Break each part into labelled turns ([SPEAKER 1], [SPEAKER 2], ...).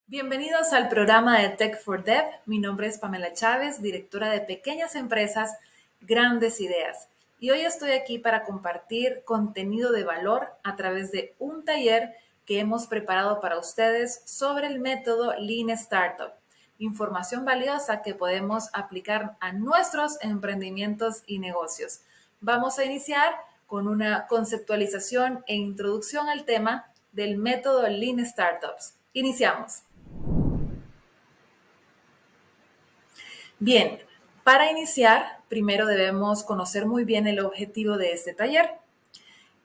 [SPEAKER 1] Bienvenidos al programa de Tech for Dev. Mi nombre es Pamela Chávez, directora de Pequeñas Empresas, Grandes Ideas. Y hoy estoy aquí para compartir contenido de valor a través de un taller que hemos preparado para ustedes sobre el método Lean Startup. Información valiosa que podemos aplicar a nuestros emprendimientos y negocios. Vamos a iniciar con una conceptualización e introducción al tema del método Lean Startups. Iniciamos. Bien, para iniciar, primero debemos conocer muy bien el objetivo de este taller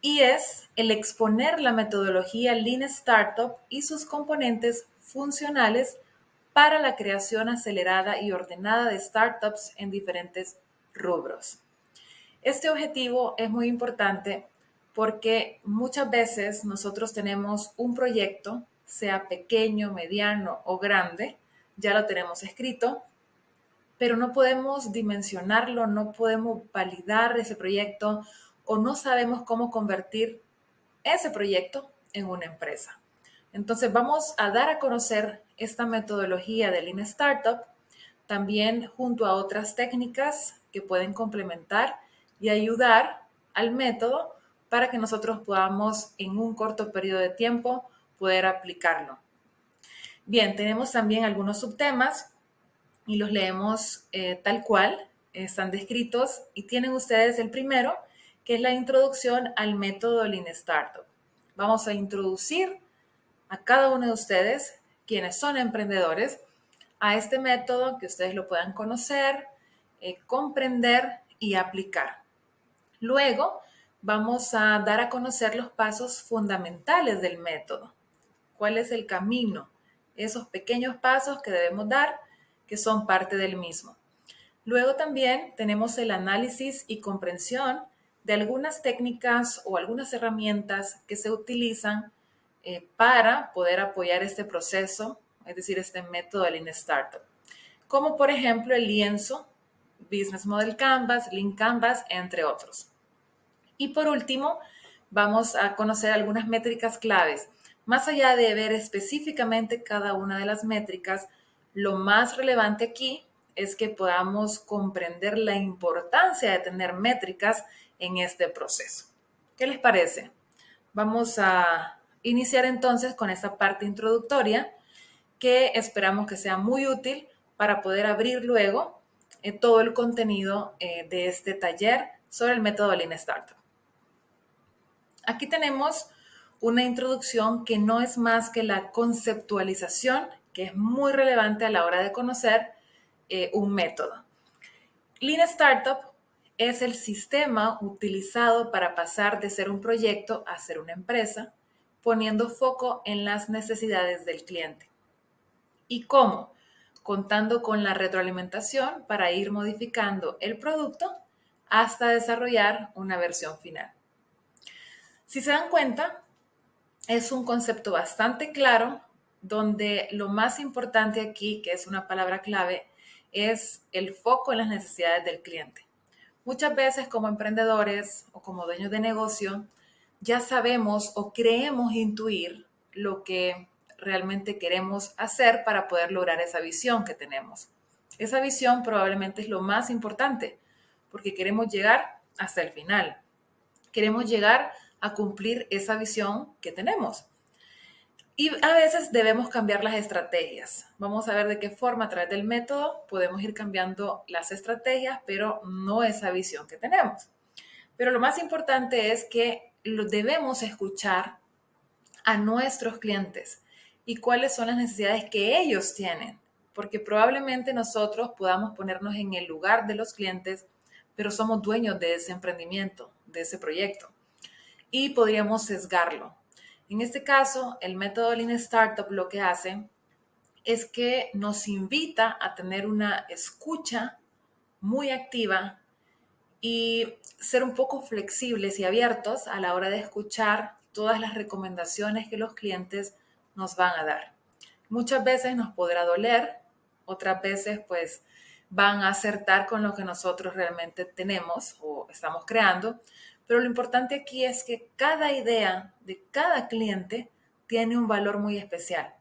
[SPEAKER 1] y es el exponer la metodología Lean Startup y sus componentes funcionales para la creación acelerada y ordenada de startups en diferentes rubros. Este objetivo es muy importante porque muchas veces nosotros tenemos un proyecto, sea pequeño, mediano o grande, ya lo tenemos escrito, pero no podemos dimensionarlo, no podemos validar ese proyecto o no sabemos cómo convertir ese proyecto en una empresa. Entonces vamos a dar a conocer esta metodología de Lean Startup, también junto a otras técnicas que pueden complementar y ayudar al método para que nosotros podamos en un corto periodo de tiempo poder aplicarlo. Bien, tenemos también algunos subtemas y los leemos tal cual, están descritos y tienen ustedes el primero, que es la introducción al método Lean Startup. Vamos a introducir a cada uno de ustedes, quienes son emprendedores, a este método, que ustedes lo puedan conocer, comprender y aplicar. Luego, vamos a dar a conocer los pasos fundamentales del método. ¿Cuál es el camino? Esos pequeños pasos que debemos dar, que son parte del mismo. Luego también tenemos el análisis y comprensión de algunas técnicas o algunas herramientas que se utilizan para poder apoyar este proceso, es decir, este método de Lean Startup. Como por ejemplo el lienzo, Business Model Canvas, Lean Canvas, entre otros. Y por último, vamos a conocer algunas métricas claves. Más allá de ver específicamente cada una de las métricas, lo más relevante aquí es que podamos comprender la importancia de tener métricas en este proceso. ¿Qué les parece? Vamos a iniciar entonces con esta parte introductoria que esperamos que sea muy útil para poder abrir luego todo el contenido de este taller sobre el método Lean Startup. Aquí tenemos una introducción que no es más que la conceptualización, que es muy relevante a la hora de conocer un método. Lean Startup es el sistema utilizado para pasar de ser un proyecto a ser una empresa, poniendo foco en las necesidades del cliente. ¿Y cómo? Contando con la retroalimentación para ir modificando el producto hasta desarrollar una versión final. Si se dan cuenta, es un concepto bastante claro donde lo más importante aquí, que es una palabra clave, es el foco en las necesidades del cliente. Muchas veces como emprendedores o como dueños de negocio, ya sabemos o creemos intuir lo que realmente queremos hacer para poder lograr esa visión que tenemos. Esa visión probablemente es lo más importante porque queremos llegar hasta el final. Queremos llegar a cumplir esa visión que tenemos. Y a veces debemos cambiar las estrategias. Vamos a ver de qué forma a través del método podemos ir cambiando las estrategias, pero no esa visión que tenemos. Pero lo más importante es que lo debemos escuchar a nuestros clientes y cuáles son las necesidades que ellos tienen, porque probablemente nosotros podamos ponernos en el lugar de los clientes, pero somos dueños de ese emprendimiento, de ese proyecto, y podríamos sesgarlo. En este caso, el método Lean Startup lo que hace es que nos invita a tener una escucha muy activa y ser un poco flexibles y abiertos a la hora de escuchar todas las recomendaciones que los clientes nos van a dar. Muchas veces nos podrá doler, otras veces pues van a acertar con lo que nosotros realmente tenemos o estamos creando, pero lo importante aquí es que cada idea de cada cliente tiene un valor muy especial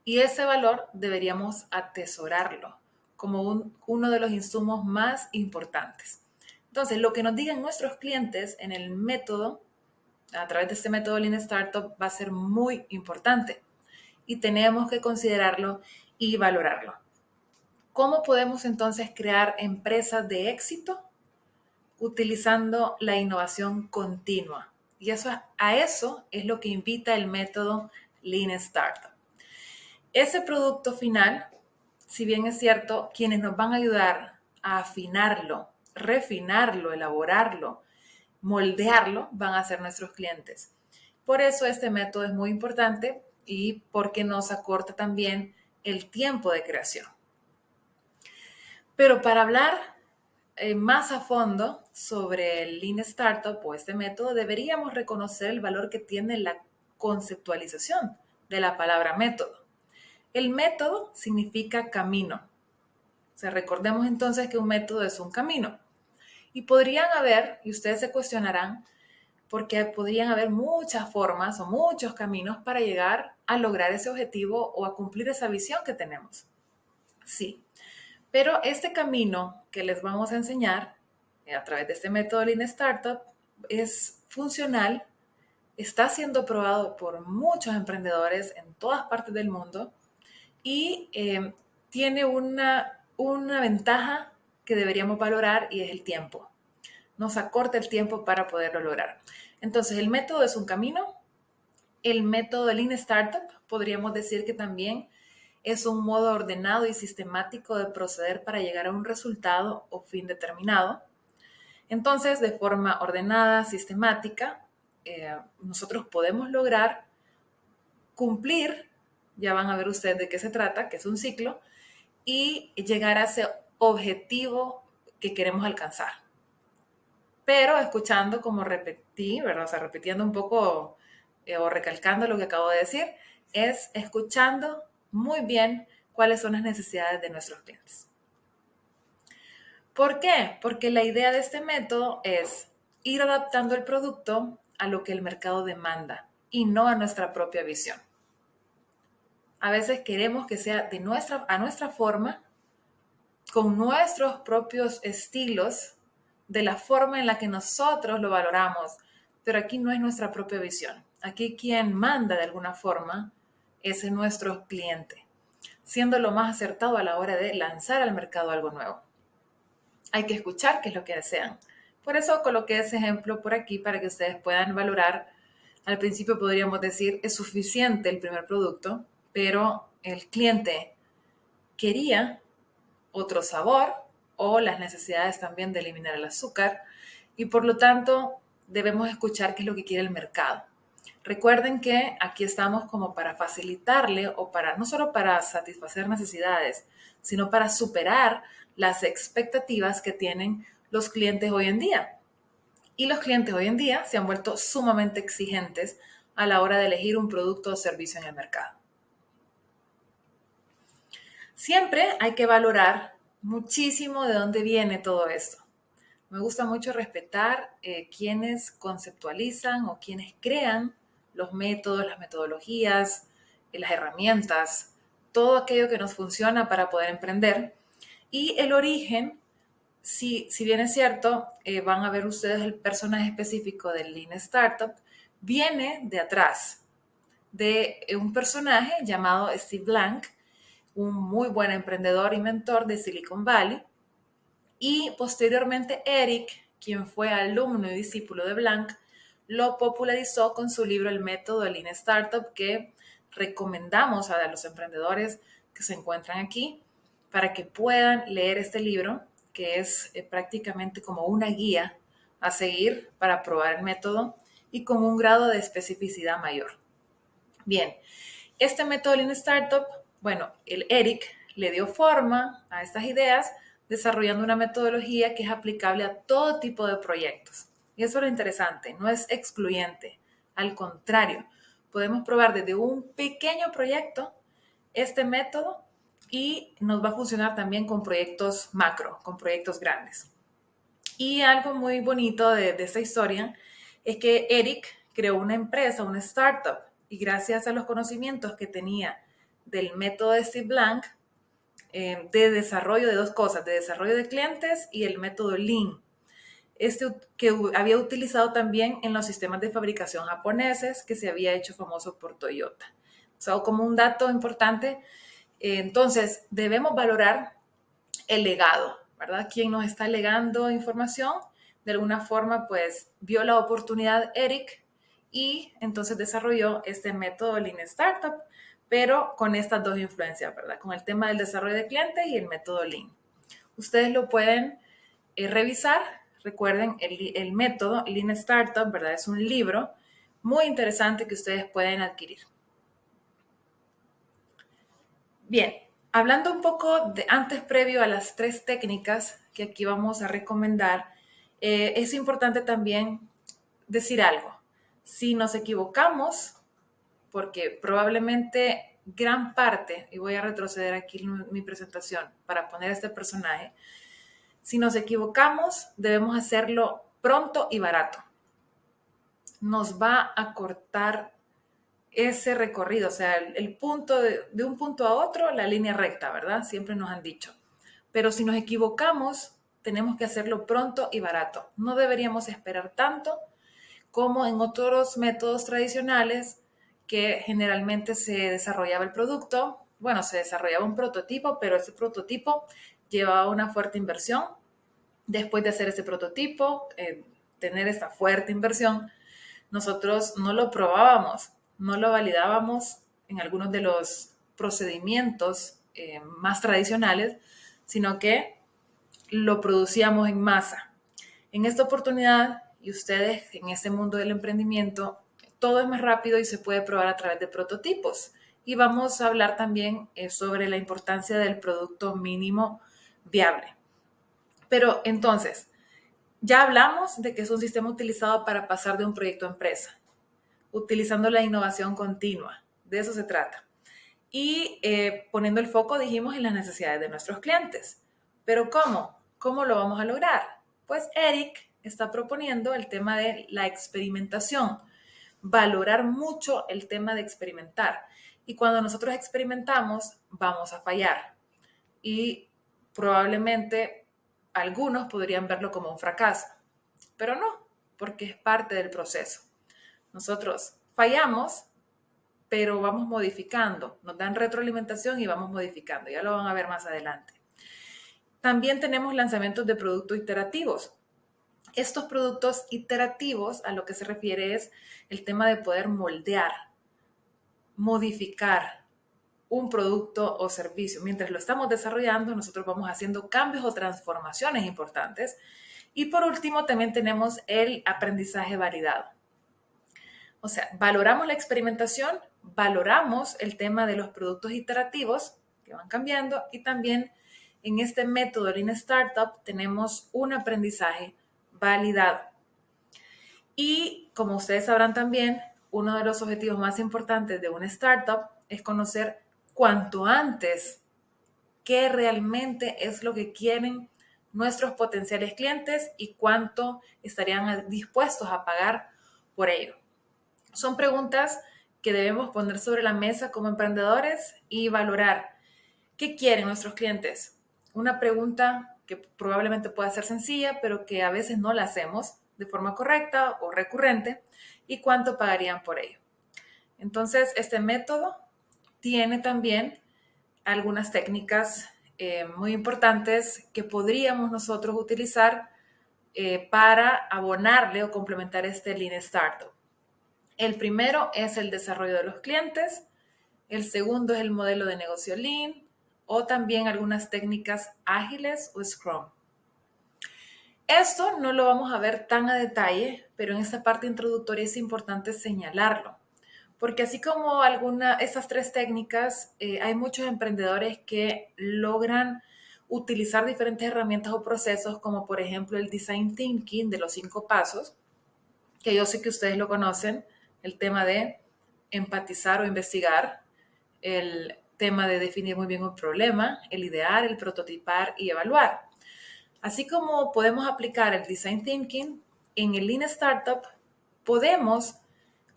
[SPEAKER 1] Y ese valor deberíamos atesorarlo como uno de los insumos más importantes. Entonces, lo que nos digan nuestros clientes en el método, a través de este método Lean Startup, va a ser muy importante y tenemos que considerarlo y valorarlo. ¿Cómo podemos entonces crear empresas de éxito? Utilizando la innovación continua. Y a eso es lo que invita el método Lean Startup. Ese producto final, si bien es cierto, quienes nos van a ayudar a afinarlo, refinarlo, elaborarlo, moldearlo, van a ser nuestros clientes. Por eso este método es muy importante y porque nos acorta también el tiempo de creación. Pero para hablar más a fondo sobre el Lean Startup o este método, deberíamos reconocer el valor que tiene la conceptualización de la palabra método. El método significa camino. O sea, recordemos entonces que un método es un camino. Y podrían haber, y ustedes se cuestionarán, porque podrían haber muchas formas o muchos caminos para llegar a lograr ese objetivo o a cumplir esa visión que tenemos. Sí, pero este camino que les vamos a enseñar a través de este método Lean Startup es funcional, está siendo probado por muchos emprendedores en todas partes del mundo y tiene una ventaja que deberíamos valorar y es el tiempo. Nos acorta el tiempo para poderlo lograr. Entonces, el método es un camino. El método de Lean Startup podríamos decir que también es un modo ordenado y sistemático de proceder para llegar a un resultado o fin determinado. Entonces, de forma ordenada, sistemática, nosotros podemos lograr cumplir, ya van a ver ustedes de qué se trata, que es un ciclo, y llegar a ese objetivo que queremos alcanzar. Pero escuchando como repetí, ¿verdad? O sea, repitiendo un poco o recalcando lo que acabo de decir, es escuchando muy bien cuáles son las necesidades de nuestros clientes. ¿Por qué? Porque la idea de este método es ir adaptando el producto a lo que el mercado demanda y no a nuestra propia visión. A veces queremos que sea a nuestra forma, con nuestros propios estilos, de la forma en la que nosotros lo valoramos, pero aquí no es nuestra propia visión. Aquí quien manda de alguna forma es nuestro cliente, siendo lo más acertado a la hora de lanzar al mercado algo nuevo. Hay que escuchar qué es lo que desean. Por eso coloqué ese ejemplo por aquí para que ustedes puedan valorar. Al principio podríamos decir, es suficiente el primer producto, pero el cliente quería otro sabor o las necesidades también de eliminar el azúcar y por lo tanto debemos escuchar qué es lo que quiere el mercado. Recuerden que aquí estamos como para facilitarle o para no solo para satisfacer necesidades, sino para superar las expectativas que tienen los clientes hoy en día. Y los clientes hoy en día se han vuelto sumamente exigentes a la hora de elegir un producto o servicio en el mercado. Siempre hay que valorar muchísimo de dónde viene todo esto. Me gusta mucho respetar quienes conceptualizan o quienes crean los métodos, las metodologías, las herramientas, todo aquello que nos funciona para poder emprender. Y el origen, si bien es cierto, van a ver ustedes el personaje específico del Lean Startup, viene de atrás, de un personaje llamado Steve Blank, un muy buen emprendedor y mentor de Silicon Valley, y posteriormente Eric, quien fue alumno y discípulo de Blank, lo popularizó con su libro El método de Lean Startup, que recomendamos a los emprendedores que se encuentran aquí para que puedan leer este libro, que es prácticamente como una guía a seguir para probar el método y con un grado de especificidad mayor. Bien, este método Lean Startup, bueno, el Eric le dio forma a estas ideas desarrollando una metodología que es aplicable a todo tipo de proyectos. Y eso es lo interesante, no es excluyente. Al contrario, podemos probar desde un pequeño proyecto este método y nos va a funcionar también con proyectos macro, con proyectos grandes. Y algo muy bonito de esta historia es que Eric creó una empresa, una startup, y gracias a los conocimientos que tenía del método de Steve Blank de desarrollo de dos cosas, de desarrollo de clientes y el método Lean. Que había utilizado también en los sistemas de fabricación japoneses, que se había hecho famoso por Toyota. O sea, como un dato importante, entonces debemos valorar el legado, ¿verdad? Quien nos está legando información, de alguna forma, pues vio la oportunidad Eric y entonces desarrolló este método Lean Startup, pero con estas dos influencias, ¿verdad? Con el tema del desarrollo de clientes y el método Lean. Ustedes lo pueden revisar. Recuerden, el método Lean Startup, ¿verdad? Es un libro muy interesante que ustedes pueden adquirir. Bien, hablando un poco de antes previo a las 3 técnicas que aquí vamos a recomendar, es importante también decir algo. Si nos equivocamos, porque probablemente gran parte, y voy a retroceder aquí mi presentación para poner este personaje, si nos equivocamos, debemos hacerlo pronto y barato. Nos va a cortar ese recorrido, o sea, el punto de un punto a otro, la línea recta, ¿verdad? Siempre nos han dicho. Pero si nos equivocamos, tenemos que hacerlo pronto y barato. No deberíamos esperar tanto como en otros métodos tradicionales que generalmente se desarrollaba el producto. Bueno, se desarrollaba un prototipo, pero ese prototipo llevaba una fuerte inversión. Después de hacer ese prototipo, tener esta fuerte inversión, nosotros no lo probábamos, no lo validábamos en algunos de los procedimientos más tradicionales, sino que lo producíamos en masa. En esta oportunidad, y ustedes en este mundo del emprendimiento, todo es más rápido y se puede probar a través de prototipos. Y vamos a hablar también sobre la importancia del producto mínimo viable. Pero entonces, ya hablamos de que es un sistema utilizado para pasar de un proyecto a empresa, utilizando la innovación continua. De eso se trata. Y poniendo el foco, dijimos, en las necesidades de nuestros clientes. Pero ¿cómo? ¿Cómo lo vamos a lograr? Pues Eric está proponiendo el tema de la experimentación, valorar mucho el tema de experimentar. Y cuando nosotros experimentamos, vamos a fallar. Y probablemente algunos podrían verlo como un fracaso, pero no, porque es parte del proceso. Nosotros fallamos, pero vamos modificando, nos dan retroalimentación y vamos modificando, ya lo van a ver más adelante. También tenemos lanzamientos de productos iterativos. Estos productos iterativos a lo que se refiere es el tema de poder moldear, modificar un producto o servicio. Mientras lo estamos desarrollando, nosotros vamos haciendo cambios o transformaciones importantes. Y por último, también tenemos el aprendizaje validado. O sea, valoramos la experimentación, valoramos el tema de los productos iterativos que van cambiando y también en este método Lean Startup tenemos un aprendizaje validado. Y como ustedes sabrán también, uno de los objetivos más importantes de una startup es conocer cuanto antes qué realmente es lo que quieren nuestros potenciales clientes y cuánto estarían dispuestos a pagar por ello. Son preguntas que debemos poner sobre la mesa como emprendedores y valorar qué quieren nuestros clientes. Una pregunta que probablemente pueda ser sencilla, pero que a veces no la hacemos de forma correcta o recurrente, y cuánto pagarían por ello. Entonces, este método tiene también algunas técnicas muy importantes que podríamos nosotros utilizar para abonarle o complementar este Lean Startup. El primero es el desarrollo de los clientes, el segundo es el modelo de negocio Lean o también algunas técnicas ágiles o Scrum. Esto no lo vamos a ver tan a detalle, pero en esta parte introductoria es importante señalarlo, porque así como estas 3 técnicas, hay muchos emprendedores que logran utilizar diferentes herramientas o procesos, como por ejemplo el Design Thinking de los 5 pasos, que yo sé que ustedes lo conocen, el tema de empatizar o investigar, el tema de definir muy bien un problema, el idear, el prototipar y evaluar. Así como podemos aplicar el Design Thinking, en el Lean Startup podemos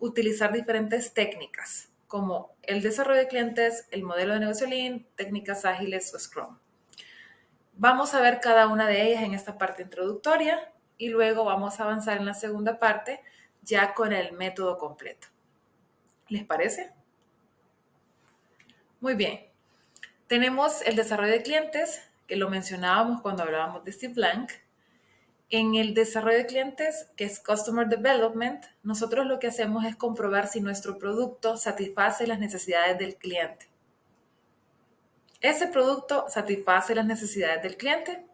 [SPEAKER 1] utilizar diferentes técnicas, como el desarrollo de clientes, el modelo de negocio Lean, técnicas ágiles o Scrum. Vamos a ver cada una de ellas en esta parte introductoria y luego vamos a avanzar en la segunda parte ya con el método completo. ¿Les parece? Muy bien. Tenemos el desarrollo de clientes, que lo mencionábamos cuando hablábamos de Steve Blank. En el desarrollo de clientes, que es Customer Development, nosotros lo que hacemos es comprobar si nuestro producto satisface las necesidades del cliente. Ese producto satisface las necesidades del cliente.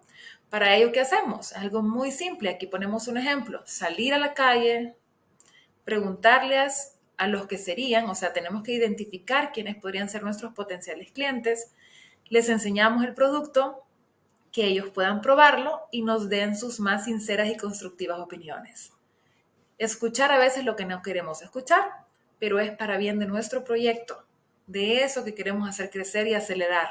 [SPEAKER 1] Para ello, ¿qué hacemos? Algo muy simple. Aquí ponemos un ejemplo. Salir a la calle, preguntarles a los que serían, o sea, tenemos que identificar quiénes podrían ser nuestros potenciales clientes. Les enseñamos el producto, que ellos puedan probarlo y nos den sus más sinceras y constructivas opiniones. Escuchar a veces lo que no queremos escuchar, pero es para bien de nuestro proyecto, de eso que queremos hacer crecer y acelerar.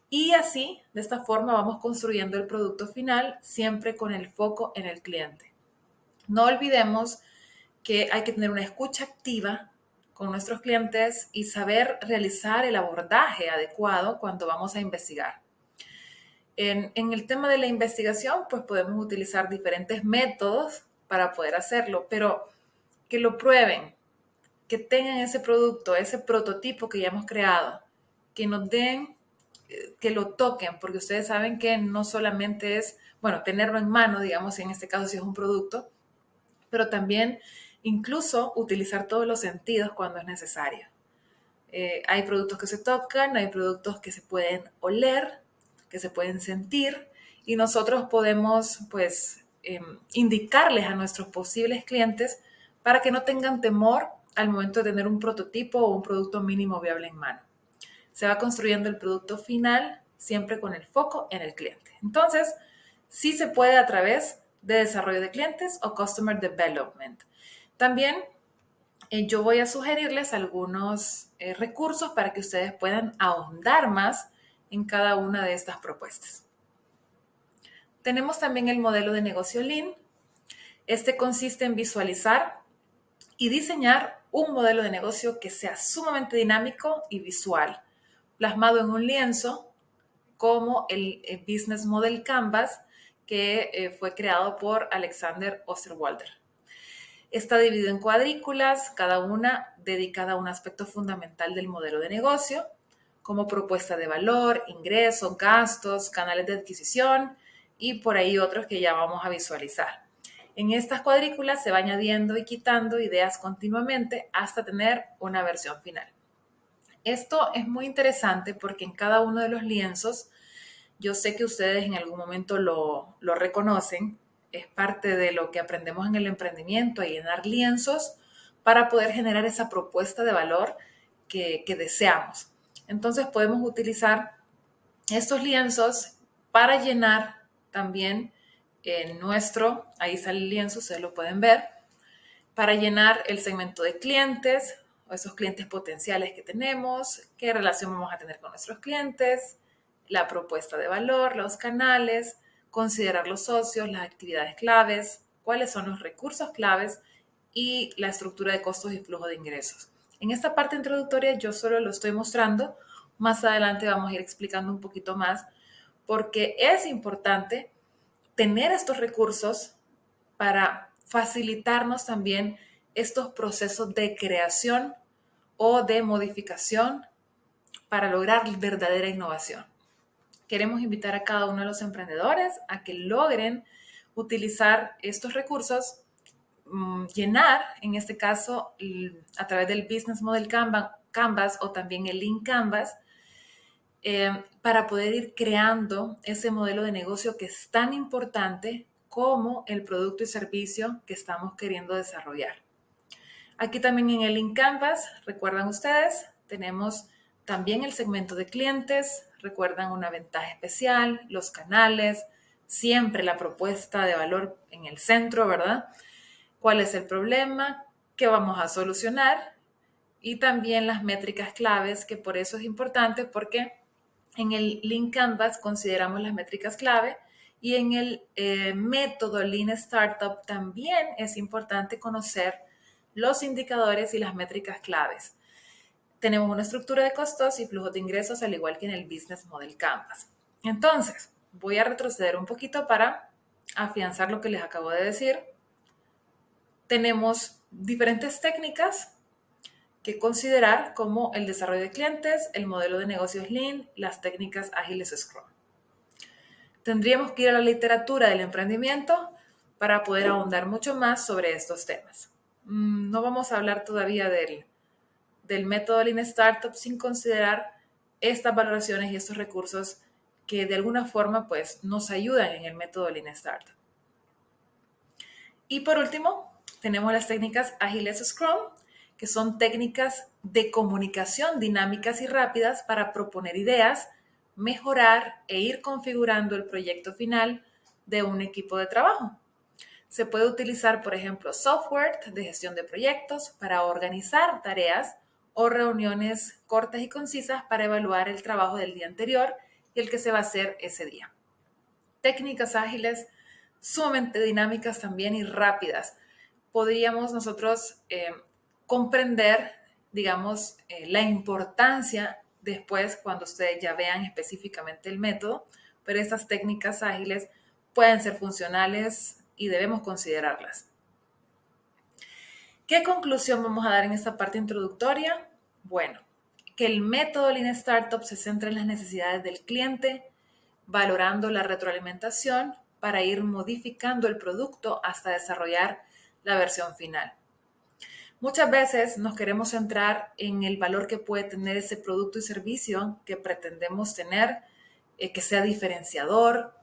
[SPEAKER 1] Y así, de esta forma, vamos construyendo el producto final, siempre con el foco en el cliente. No olvidemos que hay que tener una escucha activa con nuestros clientes y saber realizar el abordaje adecuado cuando vamos a investigar. En el tema de la investigación, pues podemos utilizar diferentes métodos para poder hacerlo, pero que lo prueben, que tengan ese producto, ese prototipo que ya hemos creado, que nos den, que lo toquen, porque ustedes saben que no solamente es, bueno, tenerlo en mano, digamos, en este caso si es un producto, pero también incluso utilizar todos los sentidos cuando es necesario. Hay productos que se tocan, hay productos que se pueden oler, que se pueden sentir y nosotros podemos pues indicarles a nuestros posibles clientes para que no tengan temor al momento de tener un prototipo o un producto mínimo viable en mano. Se va construyendo el producto final siempre con el foco en el cliente. Entonces, sí se puede a través de desarrollo de clientes o Customer Development. También yo voy a sugerirles algunos recursos para que ustedes puedan ahondar más en cada una de estas propuestas. Tenemos también el modelo de negocio Lean. Este consiste en visualizar y diseñar un modelo de negocio que sea sumamente dinámico y visual, plasmado en un lienzo como el Business Model Canvas que fue creado por Alexander Osterwalder. Está dividido en cuadrículas, cada una dedicada a un aspecto fundamental del modelo de negocio, como propuesta de valor, ingresos, gastos, canales de adquisición y por ahí otros que ya vamos a visualizar. En estas cuadrículas se va añadiendo y quitando ideas continuamente hasta tener una versión final. Esto es muy interesante porque en cada uno de los lienzos, yo sé que ustedes en algún momento lo reconocen, es parte de lo que aprendemos en el emprendimiento, a llenar lienzos para poder generar esa propuesta de valor que deseamos. Entonces podemos utilizar estos lienzos para llenar también ahí sale el lienzo, ustedes lo pueden ver, para llenar el segmento de clientes o esos clientes potenciales que tenemos, qué relación vamos a tener con nuestros clientes, la propuesta de valor, los canales, considerar los socios, las actividades claves, cuáles son los recursos claves y la estructura de costos y flujo de ingresos. En esta parte introductoria yo solo lo estoy mostrando, más adelante vamos a ir explicando un poquito más, porque es importante tener estos recursos para facilitarnos también estos procesos de creación o de modificación para lograr verdadera innovación. Queremos invitar a cada uno de los emprendedores a que logren utilizar estos recursos, llenar, en este caso, a través del Business Model Canvas o también el Lean Canvas, para poder ir creando ese modelo de negocio que es tan importante como el producto y servicio que estamos queriendo desarrollar. Aquí también en el Lean Canvas, recuerdan ustedes, tenemos también el segmento de clientes, recuerdan una ventaja especial, los canales, siempre la propuesta de valor en el centro, ¿verdad? ¿Cuál es el problema? ¿Qué vamos a solucionar? Y también las métricas claves, que por eso es importante porque en el Lean Canvas consideramos las métricas clave y en el método Lean Startup también es importante conocer los indicadores y las métricas claves. tenemos una estructura de costos y flujos de ingresos, al igual que en el Business Model Canvas. Entonces, voy a retroceder un poquito para afianzar lo que les acabo de decir. Tenemos diferentes técnicas que considerar, como el desarrollo de clientes, el modelo de negocios Lean, las técnicas ágiles Scrum. Tendríamos que ir a la literatura del emprendimiento para poder ahondar mucho más sobre estos temas. No vamos a hablar todavía del método Lean Startup sin considerar estas valoraciones y estos recursos que de alguna forma pues, nos ayudan en el método Lean Startup. Y por último, tenemos las técnicas ágiles Scrum, que son técnicas de comunicación dinámicas y rápidas para proponer ideas, mejorar e ir configurando el proyecto final de un equipo de trabajo. Se puede utilizar, por ejemplo, software de gestión de proyectos para organizar tareas o reuniones cortas y concisas para evaluar el trabajo del día anterior y el que se va a hacer ese día. Técnicas ágiles sumamente dinámicas también y rápidas. Podríamos nosotros comprender, digamos, la importancia después cuando ustedes ya vean específicamente el método, pero estas técnicas ágiles pueden ser funcionales y debemos considerarlas. ¿Qué conclusión vamos a dar en esta parte introductoria? Bueno, que el método Lean Startup se centra en las necesidades del cliente, valorando la retroalimentación para ir modificando el producto hasta desarrollar la versión final. Muchas veces nos queremos centrar en el valor que puede tener ese producto y servicio que pretendemos tener, que sea diferenciador,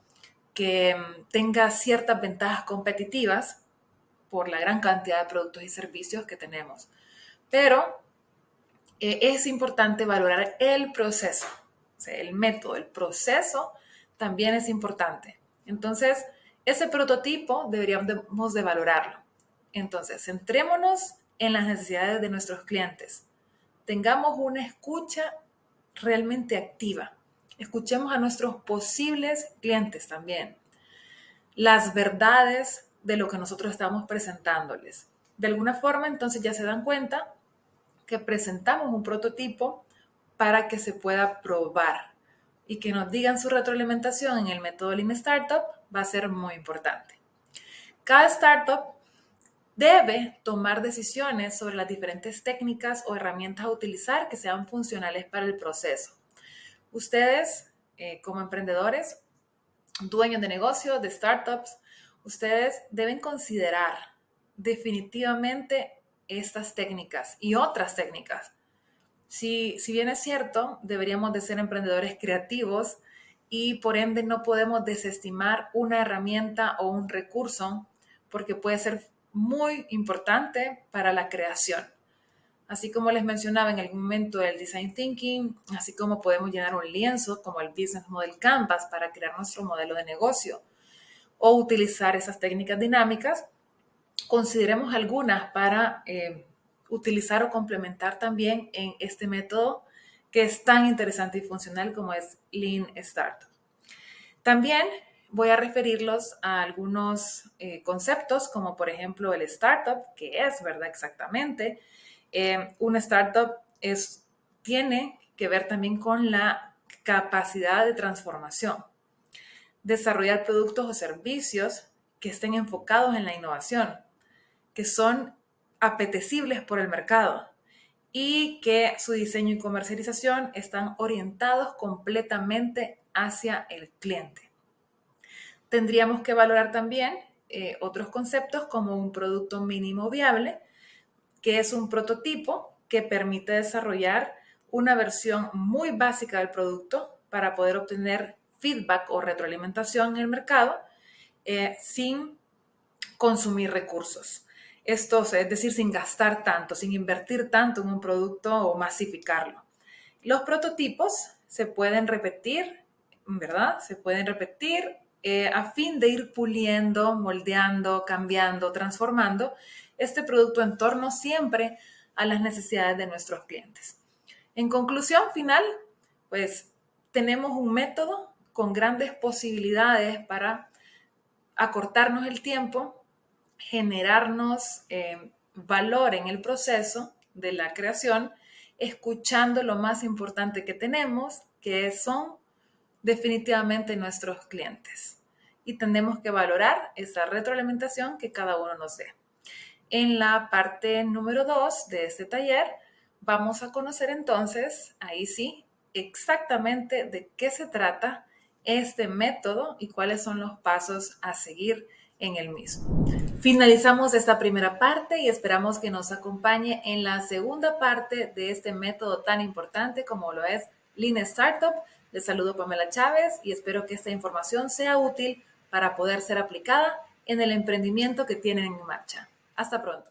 [SPEAKER 1] que tenga ciertas ventajas competitivas por la gran cantidad de productos y servicios que tenemos. Pero es importante valorar el proceso, o sea, el método, el proceso también es importante. Entonces, ese prototipo deberíamos de valorarlo. Entonces, centrémonos en las necesidades de nuestros clientes. Tengamos una escucha realmente activa. Escuchemos a nuestros posibles clientes también. Las verdades de lo que nosotros estamos presentándoles. De alguna forma, entonces ya se dan cuenta que presentamos un prototipo para que se pueda probar y que nos digan su retroalimentación en el método Lean Startup va a ser muy importante. Cada startup debe tomar decisiones sobre las diferentes técnicas o herramientas a utilizar que sean funcionales para el proceso. Ustedes, como emprendedores, dueños de negocios, de startups, ustedes deben considerar definitivamente estas técnicas y otras técnicas. Si bien es cierto, deberíamos de ser emprendedores creativos y por ende no podemos desestimar una herramienta o un recurso porque puede ser muy importante para la creación. Así como les mencionaba en algún momento el Design Thinking, así como podemos llenar un lienzo como el Business Model Canvas para crear nuestro modelo de negocio o utilizar esas técnicas dinámicas, consideremos algunas para utilizar o complementar también en este método que es tan interesante y funcional como es Lean Startup. También voy a referirlos a algunos conceptos como por ejemplo el startup, que es, ¿verdad? Exactamente. Una startup tiene que ver también con la capacidad de transformación. Desarrollar productos o servicios que estén enfocados en la innovación, que son apetecibles por el mercado y que su diseño y comercialización están orientados completamente hacia el cliente. Tendríamos que valorar también otros conceptos como un producto mínimo viable, que es un prototipo que permite desarrollar una versión muy básica del producto para poder obtener feedback o retroalimentación en el mercado sin consumir recursos. Esto es decir, sin gastar tanto, sin invertir tanto en un producto o masificarlo. Los prototipos se pueden repetir, ¿verdad? Se pueden repetir a fin de ir puliendo, moldeando, cambiando, transformando este producto en torno siempre a las necesidades de nuestros clientes. En conclusión final, pues tenemos un método con grandes posibilidades para acortarnos el tiempo, generarnos valor en el proceso de la creación escuchando lo más importante que tenemos, que son definitivamente nuestros clientes. Y tenemos que valorar esa retroalimentación que cada uno nos dé. En la parte número 2 de este taller vamos a conocer entonces, ahí sí, exactamente de qué se trata este método y cuáles son los pasos a seguir en el mismo. Finalizamos esta primera parte y esperamos que nos acompañe en la segunda parte de este método tan importante como lo es Lean Startup. Les saludo Pamela Chávez y espero que esta información sea útil para poder ser aplicada en el emprendimiento que tienen en marcha. Hasta pronto.